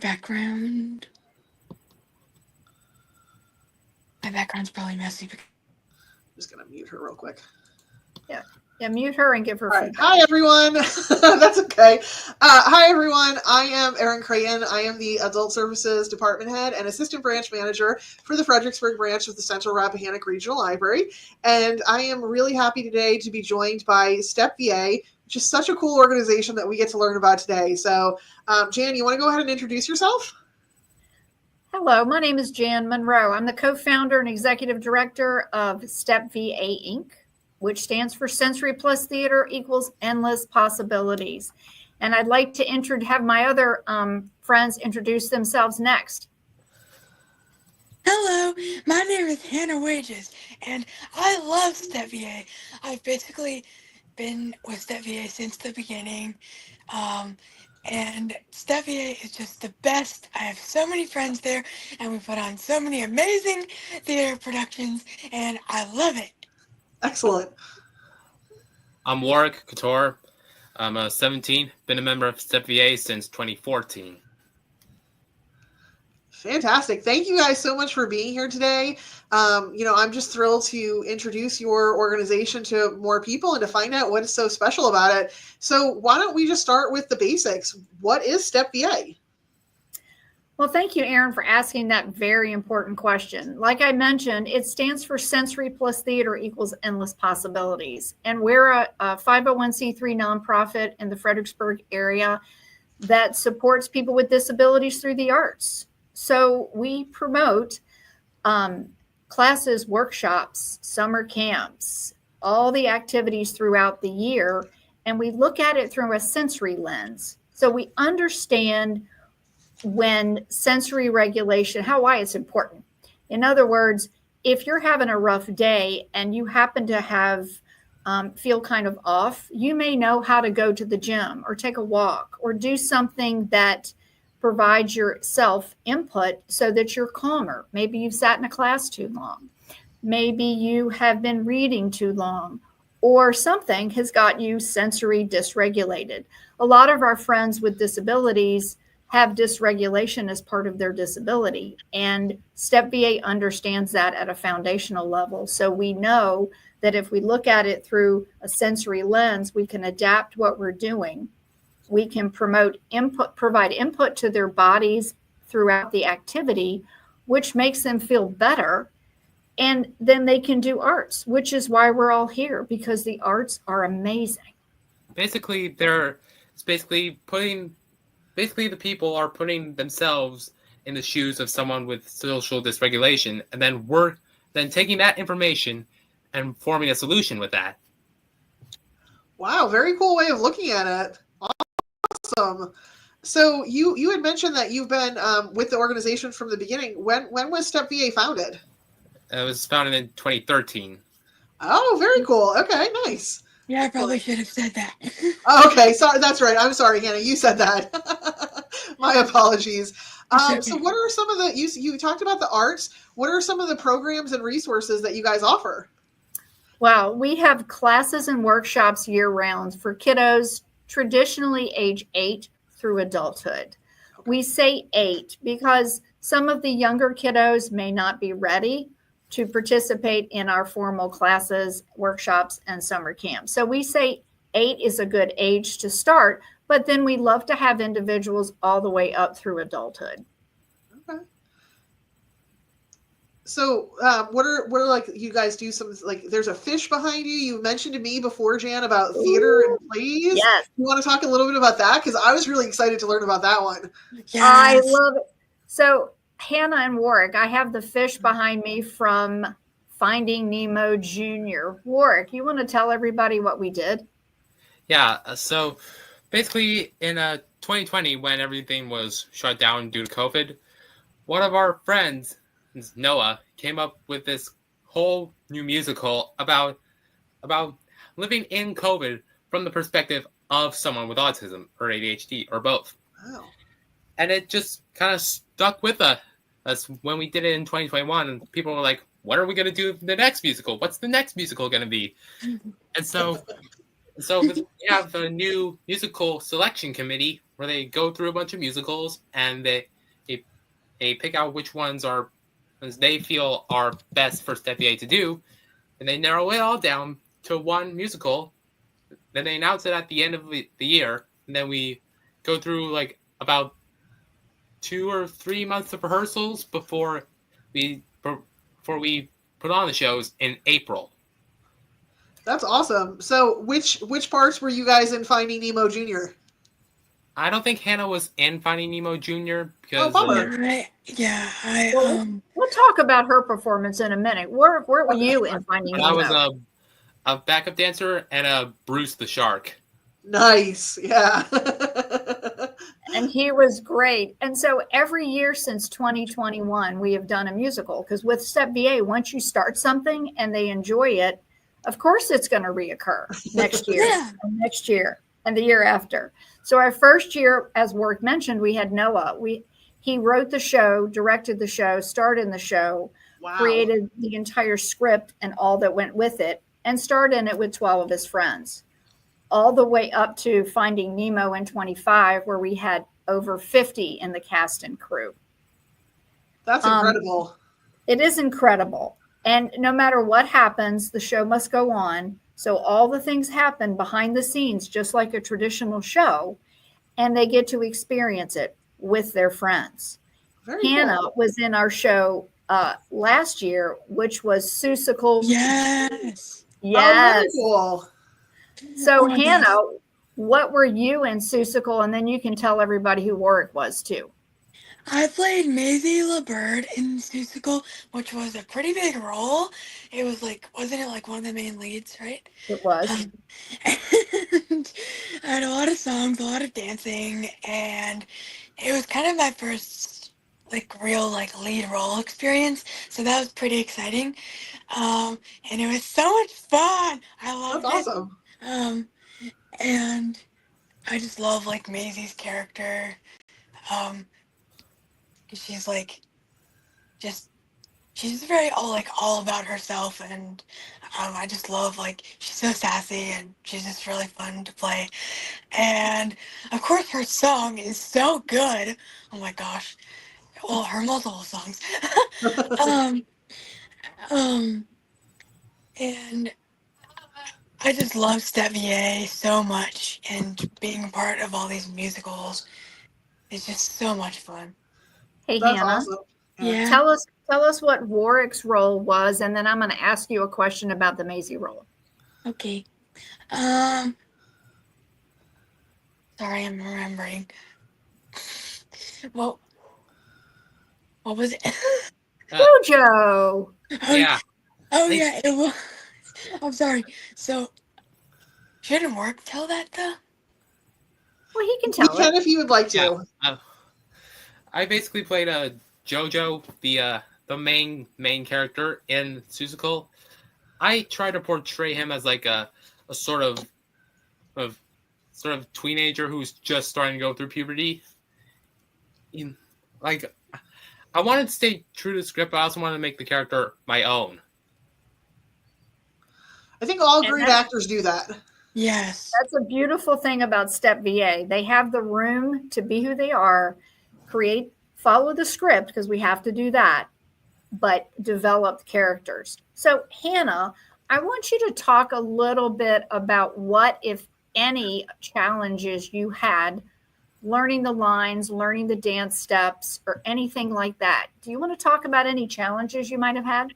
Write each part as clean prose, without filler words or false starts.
background. My background's probably messy. I'm just going to mute her real quick. Yeah, mute her and give her All right. feedback. Hi, everyone. That's okay. Hi, everyone. I am Erin Creighton. I am the Adult Services Department Head and Assistant Branch Manager for the Fredericksburg branch of the Central Rappahannock Regional Library. And I am really happy today to be joined by STEP VA, which is such a cool organization that we get to learn about today. So, Jan, you want to go ahead and introduce yourself? Hello, my name is Jan Monroe. I'm the co-founder and executive director of STEP VA Inc., which stands for Sensory Plus Theater Equals Endless Possibilities. And I'd like to have my other friends introduce themselves next. Hello, my name is Hannah Wages, and I love STEP VA. I've basically been with STEP VA since the beginning, and STEP VA is just the best. I have so many friends there, and we put on so many amazing theater productions, and I love it. Excellent. I'm Warwick Couture. I'm 17, been a member of STEP VA since 2014. Fantastic. Thank you guys so much for being here today. I'm just thrilled to introduce your organization to more people and to find out what is so special about it. So why don't we just start with the basics? What is STEP VA? Well, thank you, Erin, for asking that very important question. Like I mentioned, it stands for Sensory Plus Theater Equals Endless Possibilities. And we're a 501c3 nonprofit in the Fredericksburg area that supports people with disabilities through the arts. So we promote classes, workshops, summer camps, all the activities throughout the year. And we look at it through a sensory lens. So we understand when sensory regulation, why it's important. In other words, if you're having a rough day and you happen to feel kind of off, you may know how to go to the gym or take a walk or do something that provides yourself input so that you're calmer. Maybe you've sat in a class too long. Maybe you have been reading too long, or something has got you sensory dysregulated. A lot of our friends with disabilities have dysregulation as part of their disability. And STEP VA understands that at a foundational level. So we know that if we look at it through a sensory lens, we can adapt what we're doing. We can provide input to their bodies throughout the activity, which makes them feel better. And then they can do arts, which is why we're all here, because the arts are amazing. Basically, the people are putting themselves in the shoes of someone with social dysregulation, and then we're taking that information and forming a solution with that. Wow, very cool way of looking at it. Awesome. So you had mentioned that you've been with the organization from the beginning. When was STEP VA founded? It was founded in 2013. Oh, very cool. Okay, nice. Yeah, I probably should have said that. Okay, sorry. That's right. I'm sorry, Hannah. You said that. My apologies. So what are some of the, you talked about the arts. What are some of the programs and resources that you guys offer? Well, we have classes and workshops year round for kiddos traditionally age 8 through adulthood. Okay. We say 8 because some of the younger kiddos may not be ready to participate in our formal classes, workshops, and summer camps. So we say 8 is a good age to start, but then we love to have individuals all the way up through adulthood. Okay. So what are like, you guys do some, like, there's a fish behind you. You mentioned to me before, Jan, about theater and plays. Yes. You want to talk a little bit about that? Because I was really excited to learn about that one. Yes. I love it. So Hannah and Warwick, I have the fish behind me from Finding Nemo Jr. Warwick, you want to tell everybody what we did? Yeah, so basically in 2020, when everything was shut down due to COVID, one of our friends, Noah, came up with this whole new musical about living in COVID from the perspective of someone with autism or ADHD or both. Wow. And it just kind of stuck with us when we did it in 2021, and people were like, what are we going to do for the next musical? What's the next musical going to be? And so we have a new musical selection committee where they go through a bunch of musicals and they, they pick out which ones they feel are best for Step VA to do, and they narrow it all down to one musical. Then they announce it at the end of the year, and then we go through like about 2 or 3 months of rehearsals before we put on the shows in April. That's awesome. So, which parts were you guys in Finding Nemo Jr.? I don't think Hannah was in Finding Nemo Jr. because bummer. We'll talk about her performance in a minute. Where were you in Finding Nemo? I was a backup dancer and a Bruce the Shark. Nice, yeah. And he was great. And so every year since 2021, we have done a musical because with Step VA, once you start something and they enjoy it, of course it's going to reoccur next year, and next year, and the year after. So our first year, as Warwick mentioned, we had Noah. He wrote the show, directed the show, starred in the show, created the entire script and all that went with it, and starred in it with 12 of his friends, all the way up to Finding Nemo in 25, where we had over 50 in the cast and crew. That's incredible. It is incredible. And no matter what happens, the show must go on. So all the things happen behind the scenes, just like a traditional show, and they get to experience it with their friends. Hannah was in our show last year, which was Seussical. Yes. Yes. Oh, cool. So Hannah, what were you in Seussical? And then you can tell everybody who Warwick was too. I played Maisie LeBird in Seussical, which was a pretty big role. It was like, wasn't it like one of the main leads, right? It was. And I had a lot of songs, a lot of dancing, and it was kind of my first like real like lead role experience. So that was pretty exciting. And it was so much fun. I loved That's it. awesome. And I just love like Maisie's character. She's like, she's very all about herself, and I just love like she's so sassy and she's just really fun to play, and of course her song is so good. Oh my gosh, well her multiple songs, and I just love Step VA so much, and being a part of all these musicals is just so much fun. Hey, That's Hannah. Awesome. Yeah. Tell us what Warwick's role was, and then I'm going to ask you a question about the Maisie role. Okay. Sorry, I'm remembering. What was it? Jojo. Yeah. Yeah, it was. I'm sorry. So, shouldn't Warwick tell that though? Well, he can tell You can if you would like to. Yeah. I basically played Jojo, the main character in Seussical. I try to portray him as like a sort of teenager who's just starting to go through puberty. Like, I wanted to stay true to the script, but I also wanted to make the character my own. I think all great actors do that. Yes. That's a beautiful thing about Step VA. They have the room to be who they are, follow the script, because we have to do that, but develop characters. So Hannah, I want you to talk a little bit about what, if any, challenges you had learning the lines, learning the dance steps, or anything like that. Do you want to talk about any challenges you might have had?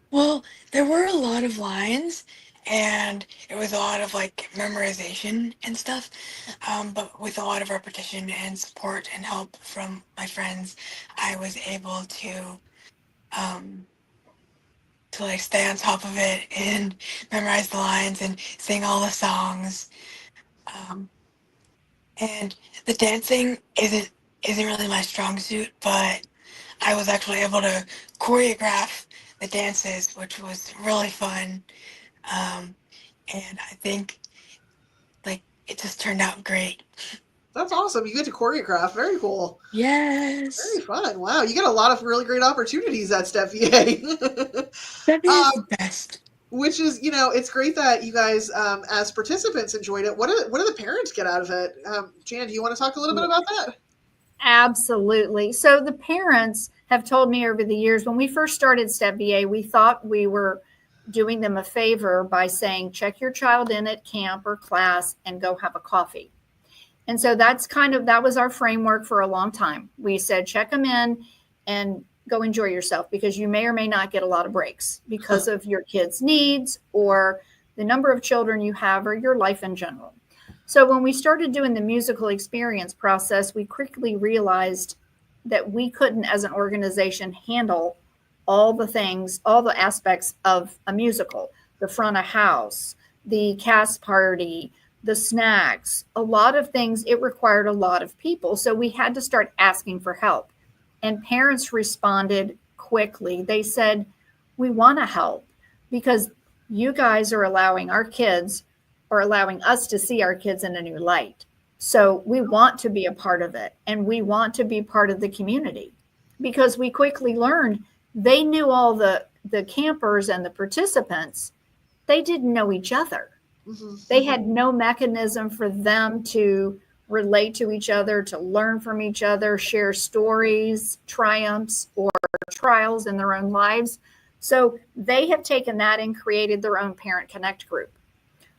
Well, there were a lot of lines, and it was a lot of like memorization and stuff. But with a lot of repetition and support and help from my friends, I was able to like stay on top of it and memorize the lines and sing all the songs. And the dancing isn't really my strong suit, but I was actually able to choreograph the dances, which was really fun. And I think like it just turned out great. That's awesome. You get to choreograph. Very cool. Yes. Very fun. Wow. You get a lot of really great opportunities at Step VA. That is the best. which is, it's great that you guys, as participants, enjoyed it. What do the parents get out of it? Jan, do you want to talk a little bit about that? Absolutely. So the parents have told me over the years, when we first started Step VA, we thought we were doing them a favor by saying, check your child in at camp or class and go have a coffee. And so that was our framework for a long time. We said, check them in and go enjoy yourself, because you may or may not get a lot of breaks because of your kids' needs or the number of children you have or your life in general. So when we started doing the musical experience process, we quickly realized that we couldn't, as an organization, handle all the things, all the aspects of a musical, the front of house, the cast party, the snacks, a lot of things. It required a lot of people. So we had to start asking for help. And parents responded quickly. They said, we want to help because you guys are allowing our kids or allowing us to see our kids in a new light. So we want to be a part of it, and we want to be part of the community, because we quickly learned they knew all the campers and the participants. They didn't know each other. Mm-hmm. They had no mechanism for them to relate to each other, to learn from each other, share stories, triumphs, or trials in their own lives. So they have taken that and created their own Parent Connect group,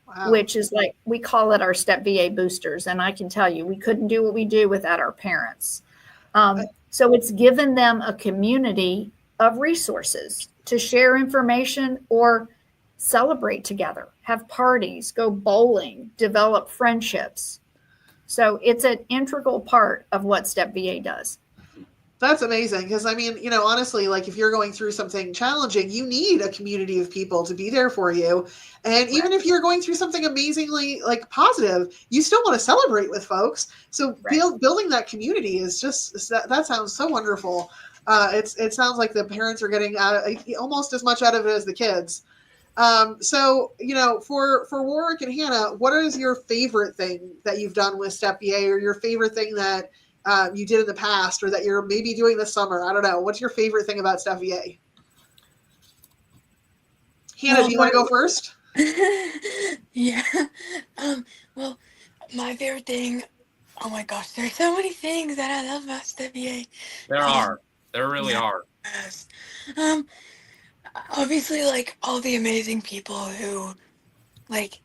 Wow. which is like, we call it our Step VA boosters. And I can tell you, we couldn't do what we do without our parents. So it's given them a community of resources to share information or celebrate together, have parties, go bowling, develop friendships. So it's an integral part of what Step VA does. That's amazing, because I mean, honestly, like, if you're going through something challenging, you need a community of people to be there for you. And even Right. if you're going through something amazingly, like, positive, you still want to celebrate with folks. So Right. building that community is just that sounds so wonderful. It sounds like the parents are getting almost as much out of it as the kids. So, for Warwick and Hannah, what is your favorite thing that you've done with Step VA, or your favorite thing that you did in the past, or that you're maybe doing this summer? I don't know. What's your favorite thing about Step VA? Hannah, do Well, you want to go first? yeah. Um, well, my favorite thing, oh my gosh, there's so many things that I love about Step VA. There Um, are. There really are. yes. Um, Obviously, like, all the amazing people like,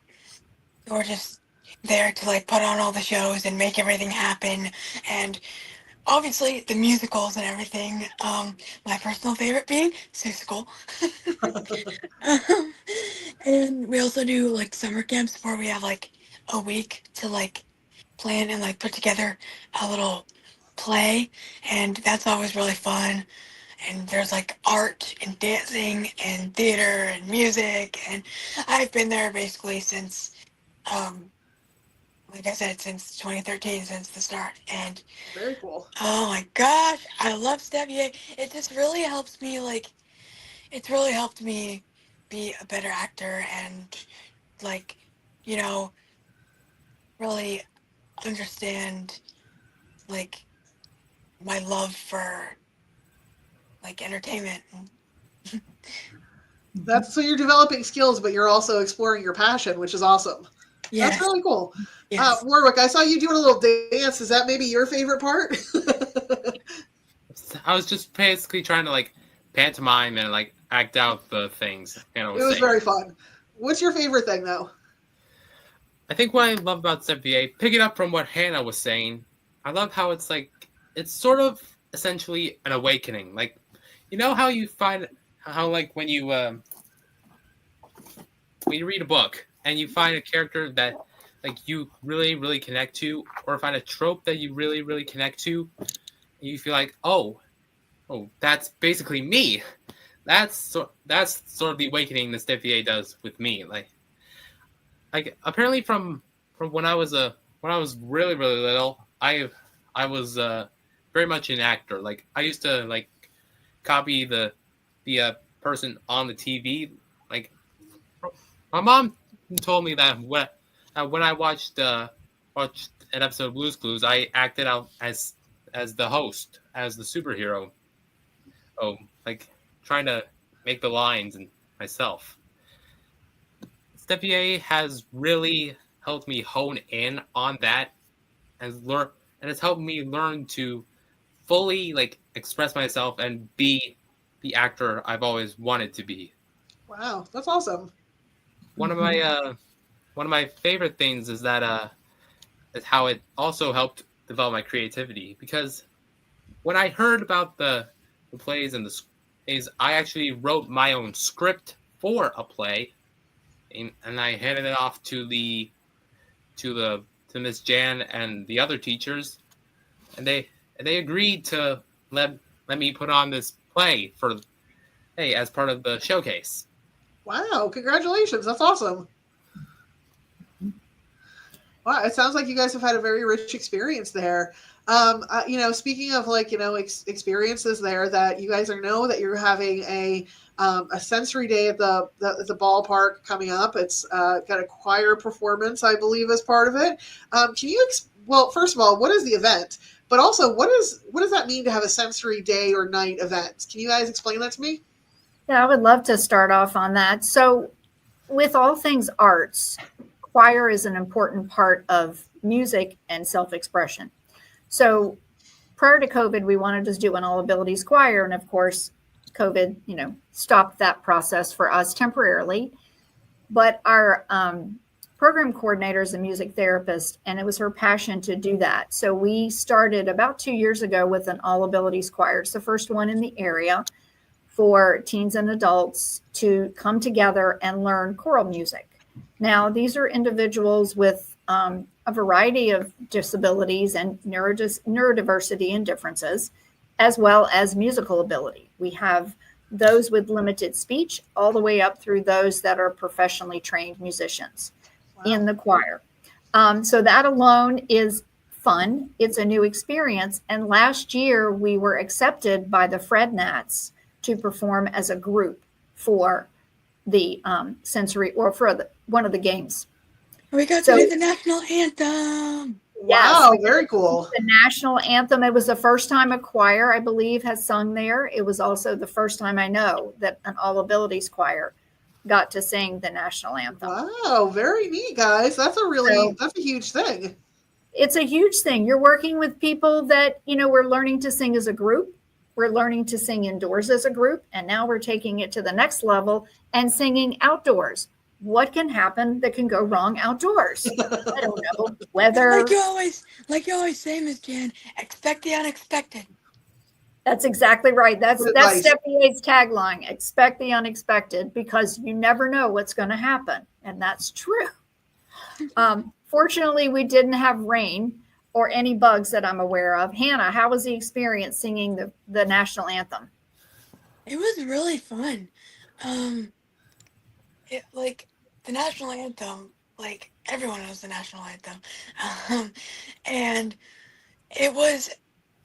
who are just there to, like, put on all the shows and make everything happen. And obviously, the musicals and everything. My personal favorite being Seussical. um, and we also do, like, summer camps where we have, like, a week to, like, plan and, like, put together a little play. And that's always really fun. And there's, like, art and dancing and theater and music. And I've been there basically since, um, like I said, since 2013, since the start. And Very cool. oh my gosh, I love Step VA. It just really helps me, like, it's really helped me be a better actor and, like, you know, really understand, like, my love for, like, entertainment. That's so you're developing skills, but you're also exploring your passion, which is awesome. That's Yes, really cool. yes. Warwick, I saw you doing a little dance. Is that maybe your favorite part? I was just basically trying to like pantomime and like act out the things Hannah It was was saying. very fun. What's your favorite thing, though? I think what I love about Step VA, picking up from what Hannah was saying, I love how it's like it's sort of essentially an awakening. Like, you know how you find how like when you read a book and you find a character that like you really connect to, or find a trope that you really connect to, and you feel like, oh, that's basically me. That's sort of the awakening that Step VA does with me. Like apparently from when I was really little, I was very much an actor. Like I used to like copy the person on the TV. Like my mom told me that when I watched an episode of Blue's Clues, I acted out as the host, as the superhero. Oh, like trying to make the lines and myself. Step VA has really helped me hone in on that and learn, and it's helped me learn to fully like express myself and be the actor I've always wanted to be. Wow, that's awesome. One of my favorite things is that is how it also helped develop my creativity, because when I heard about the plays and the plays, I actually wrote my own script for a play, and I handed it off to Miss Jan and the other teachers, and they agreed to let me put on this play for as part of the showcase. Wow, congratulations. That's awesome. Wow, it sounds like you guys have had a very rich experience there. Speaking of like, experiences there, that you guys know that you're having a sensory day at the ballpark coming up. It's got a choir performance, I believe, as part of it. Can you, well, first of all, what is the event? But also, what does that mean to have a sensory day or night event? Can you guys explain that to me? Yeah, I would love to start off on that. So, with all things arts, choir is an important part of music and self-expression. So, prior to COVID, we wanted to do an all abilities choir, and of course, COVID, stopped that process for us temporarily. But our program coordinator is a music therapist, and it was her passion to do that. So we started about 2 years ago with an all abilities choir. It's the first one in the area for teens and adults to come together and learn choral music. Now, these are individuals with a variety of disabilities and neurodiversity and differences, as well as musical ability. We have those with limited speech all the way up through those that are professionally trained musicians in the choir. So that alone is fun. It's a new experience. And last year we were accepted by the FredNats to perform as a group for the sensory, or for one of the games. We got to do the national anthem. Wow, Yes, very cool. the national anthem. It was the first time a choir, I believe, has sung there. It was also the first time I know that an all abilities choir got to sing the national anthem. Wow, very neat, guys. That's a huge thing. It's a huge thing. You're working with people that, we're learning to sing as a group. We're learning to sing indoors as a group. And now we're taking it to the next level and singing outdoors. What can happen that can go wrong outdoors? I don't know. Weather. Like you always say, Miss Jan, expect the unexpected. That's exactly right. That's nice. Step VA's tagline: expect the unexpected, because you never know what's going to happen. And that's true. Fortunately, we didn't have rain or any bugs that I'm aware of. Hannah, how was the experience singing the national anthem? It was really fun. The national anthem, like everyone knows the national anthem. And it was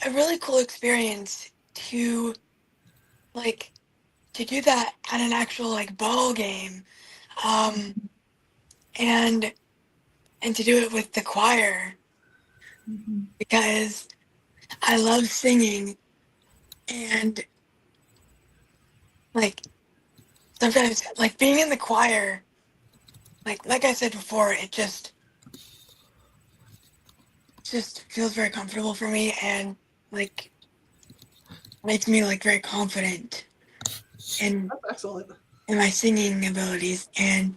a really cool experience to do that at an actual ball game. And to do it with the choir, because I love singing, and sometimes being in the choir, like I said before, it just feels very comfortable for me, and makes me very confident in That's excellent. in my singing abilities, and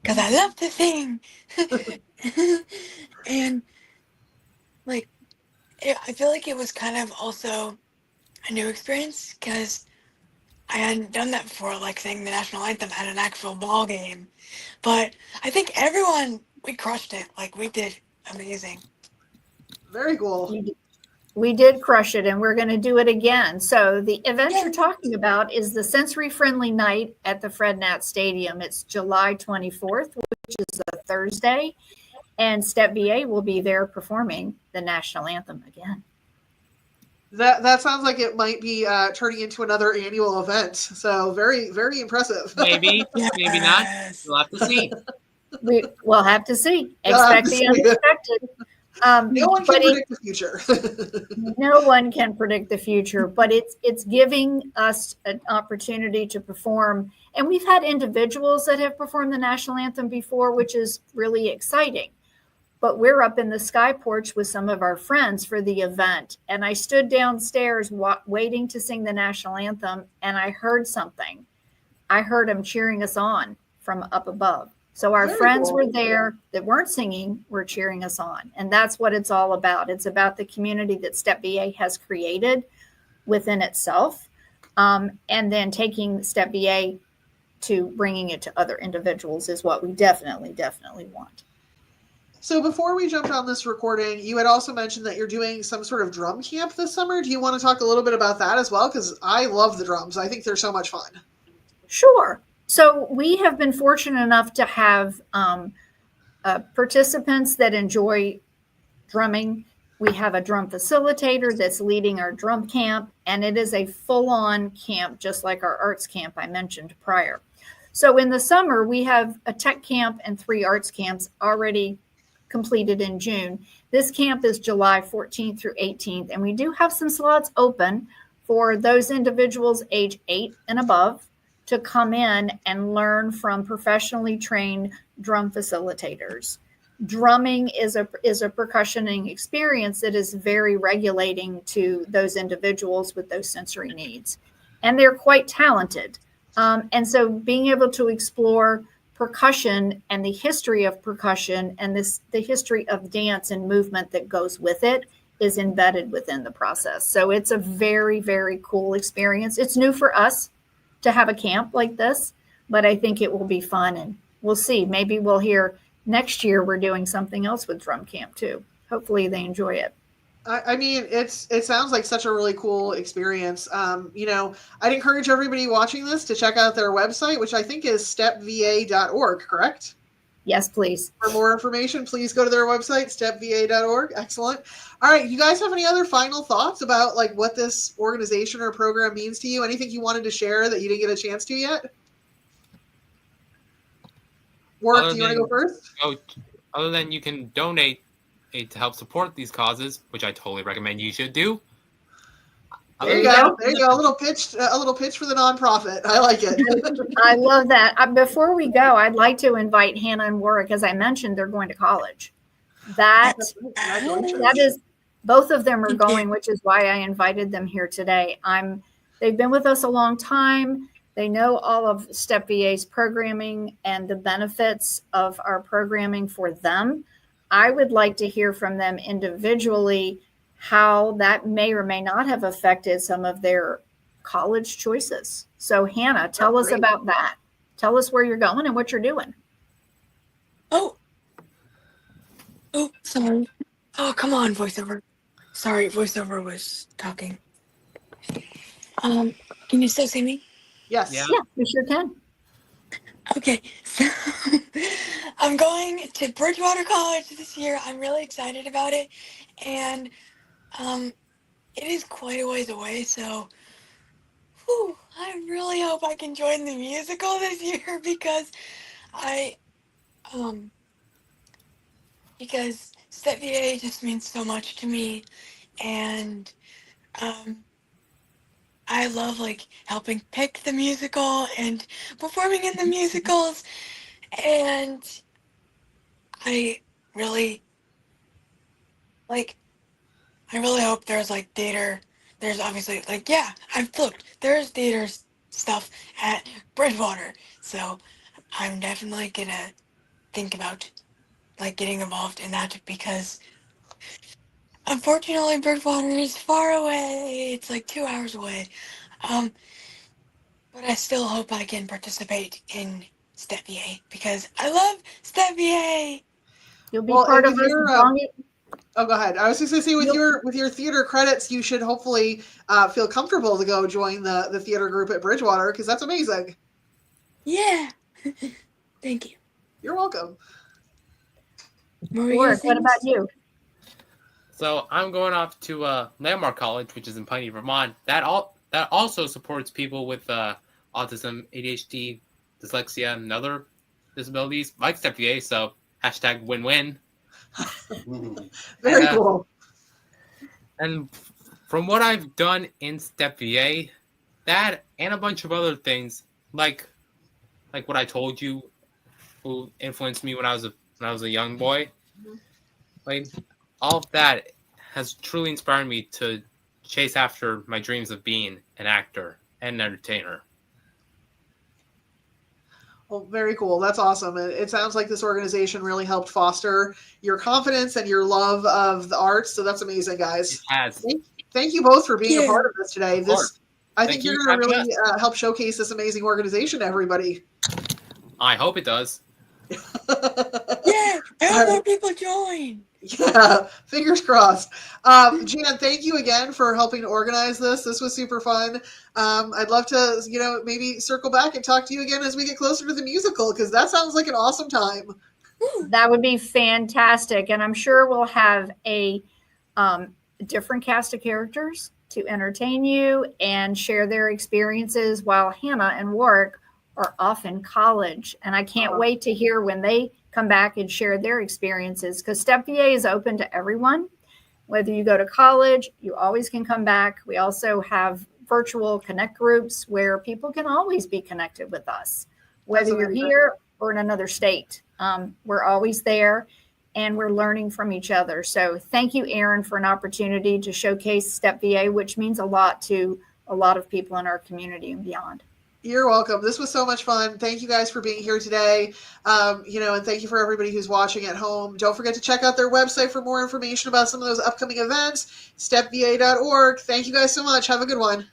because I love to sing. And I feel like it was kind of also a new experience, because I hadn't done that before, singing the national anthem at an actual ball game. But I think we crushed it. We did amazing. Very cool. We did crush it, and we're going to do it again. So the event you're talking about is the Sensory Friendly Night at the FredNat Stadium. It's July 24th, which is a Thursday, and Step VA will be there performing the national anthem again. That sounds like it might be turning into another annual event. So very, very impressive. Maybe, maybe not. We'll have to see. We'll have to see. Expect the unexpected. No one but can predict the future. no one can predict the future, but it's giving us an opportunity to perform. And we've had individuals that have performed the national anthem before, which is really exciting. But we're up in the sky porch with some of our friends for the event. And I stood downstairs waiting to sing the national anthem, and I heard something. I heard them cheering us on from up above. So our Very friends cool. were there that weren't singing, were cheering us on. And that's what it's all about. It's about the community that Step VA has created within itself. And then taking Step VA to bringing it to other individuals is what we definitely want. So before we jumped on this recording, you had also mentioned that you're doing some sort of drum camp this summer. Do you want to talk a little bit about that as well? Because I love the drums. I think they're so much fun. Sure. So we have been fortunate enough to have participants that enjoy drumming. We have a drum facilitator that's leading our drum camp, and it is a full-on camp, just like our arts camp I mentioned prior. So in the summer, we have a tech camp and 3 arts camps already completed in June. This camp is July 14th through 18th, and we do have some slots open for those individuals age 8 and above to come in and learn from professionally trained drum facilitators. Drumming is a percussioning experience that is very regulating to those individuals with those sensory needs, and they're quite talented. And so being able to explore percussion and the history of percussion and the history of dance and movement that goes with it is embedded within the process. So it's a very, very cool experience. It's new for us to have a camp like this, but I think it will be fun, and we'll see. Maybe we'll hear next year we're doing something else with drum camp too. Hopefully they enjoy it. I mean, it sounds like such a really cool experience. I'd encourage everybody watching this to check out their website, which I think is stepva.org, correct? Yes, please. For more information, please go to their website, stepva.org. Excellent. All right, you guys have any other final thoughts about like what this organization or program means to you? Anything you wanted to share that you didn't get a chance to yet? Work, do you want to go first? Other than you can donate to help support these causes, which I totally recommend you should do. There you go. There you go. A little pitch for the nonprofit. I like it. I love that. Before we go, I'd like to invite Hannah and Warwick. As I mentioned, they're going to college. That is, both of them are going, which is why I invited them here today. They've been with us a long time. They know all of Step VA's programming and the benefits of our programming for them. I would like to hear from them individually how that may or may not have affected some of their college choices. So Hannah, tell us about that. Tell us where you're going and what you're doing. Oh, sorry. Oh, come on, voiceover. Sorry, voiceover was talking. Can you still see me? Yes. Yeah, we sure can. Okay, so I'm going to Bridgewater College this year. I'm really excited about it, and it is quite a ways away, so I really hope I can join the musical this year because because Step VA just means so much to me, and I love like helping pick the musical and performing in the musicals, and I really hope there's like theater. There's obviously there's theater stuff at Bridgewater, so I'm definitely gonna think about like getting involved in that because unfortunately Bridgewater is far away. It's like 2 hours away. But I still hope I can participate in Step VA because I love Step VA. You'll be part of this. Oh, go ahead. I was just going to say, with your theater credits, you should hopefully feel comfortable to go join the theater group at Bridgewater because that's amazing. Yeah. Thank you. You're welcome. Warwick, what about you? So I'm going off to Landmark College, which is in Piney, Vermont. That also supports people with autism, ADHD, dyslexia, and other disabilities like Step VA. So #win-win. Very And, cool. And from what I've done in Step VA, that and a bunch of other things, like what I told you, who influenced me when I was a young boy, like all of that has truly inspired me to chase after my dreams of being an actor and an entertainer. Well, very cool. That's awesome. It sounds like this organization really helped foster your confidence and your love of the arts. So that's amazing, It guys. has, Thank you both for being a Yeah. part of this today. of course. I Thank think you you're for going to having really us. help showcase this amazing organization to everybody. I hope it does. Yeah, I hope more people join. Yeah, fingers crossed. Jan, thank you again for helping to organize this. This was super fun. I'd love to, maybe circle back and talk to you again as we get closer to the musical, because that sounds like an awesome time. That would be fantastic. And I'm sure we'll have a different cast of characters to entertain you and share their experiences while Hannah and Warwick are off in college. And I can't wait to hear when they come back and share their experiences, because Step VA is open to everyone. Whether you go to college, you always can come back. We also have virtual connect groups where people can always be connected with us, whether you're here or in another state. We're always there and we're learning from each other. So thank you, Aaron, for an opportunity to showcase Step VA, which means a lot to a lot of people in our community and beyond. You're welcome. This was so much fun. Thank you guys for being here today. And thank you for everybody who's watching at home. Don't forget to check out their website for more information about some of those upcoming events, stepva.org. Thank you guys so much. Have a good one.